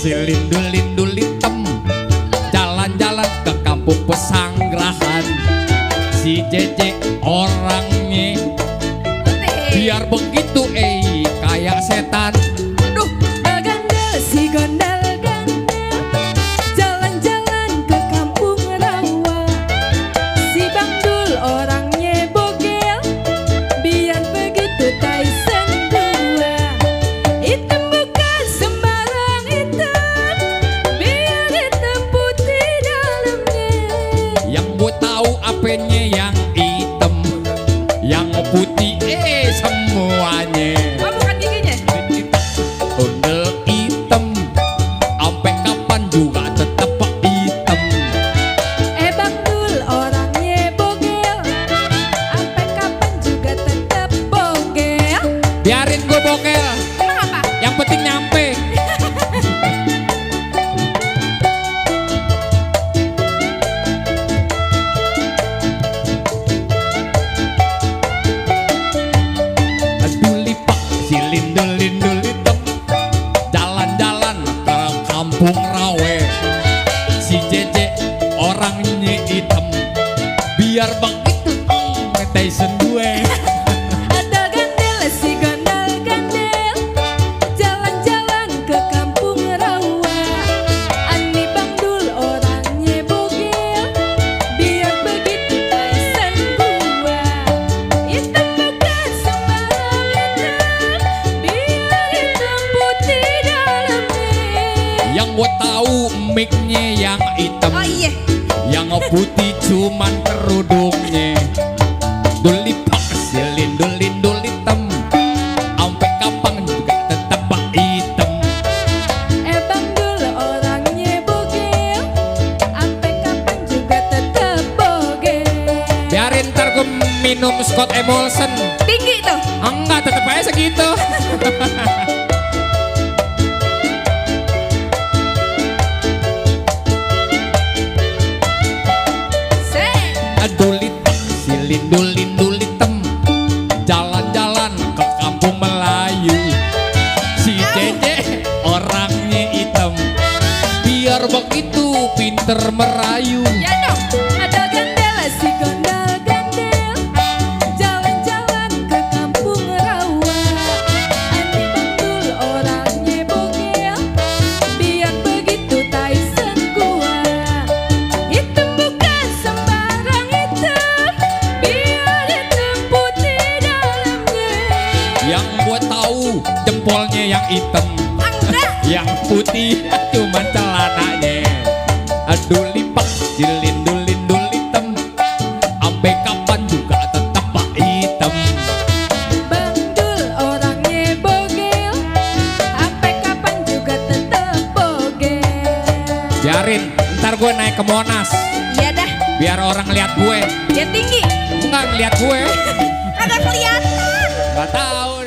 Lindul-lindul hitam, jalan-jalan ke kampung pesanggrahan. Si Jeje orangnya biar begitu kayak setan. Aduh, gandel si gondel-gandel, jalan-jalan ke kampung rawa. Si Bang Dul orangnya bogel, biar begitu Tyson 2. Hitam bukan sembarang hitam, biar hitam putih dalamnya. Yang gue tahu apenya yang hitam, yang putih semuanya. Oh, bukan giginya? Ondel hitam, sampai kapan juga tetap hitam. Bang Dul orangnya bogel, sampai kapan juga tetap bogel. Biarin gue bogel, Emang apa? yang penting nyampe. Lindul-lindul hitam, jalan-jalan ke kampung rawe. Si Jeje orangnya hitam, biar begitu Tyson 2. Ada gandel si gondel-gandel, jalan-jalan ke kampung rawa. Ani Bang Dul orangnya bogel, biar begitu Tyson 2. Hitam bukan sembarang hitam, biar hitam putih dalamnya. Yang gue tahu mic-nya yang hitam, Oh iya, yang putih cuman kerudungnya. Dulipak si lindul-lindul hitam, sampai kapan juga tetap hitam. Bang Dul orangnya bogel, sampai kapan juga tetap bogel. Biarin ntar gue minum Scott Emulsion. Tinggi tuh. Enggak, tetep aja segitu. Dulitak si lindul-lindul hitam, jalan-jalan ke kampung Melayu. Si Jeje orangnya hitam, biar begitu pinter merayu. Ya dong, ada gandel si gondel-gandel, jalan-jalan ke kampung rawa. Ani Bang Dul orangnya bogel, biar begitu Tyson 2. Hitam bukan sembarang hitam, biar hitam putih dalamnya. Yang gue tahu jempolnya yang hitam, Enggak. yang putih cuman celananya. Aduh lipak si lindul-lindul hitam, sampai kapan juga tetap hitam. Bang Dul orangnya bogel, sampai kapan juga tetap bogel. Biarin, ntar gue naik ke Monas, Iya dah, biar orang lihat gue. dia tinggi. Enggak ngeliat gue. Kagak kelihatan. Gak tahu.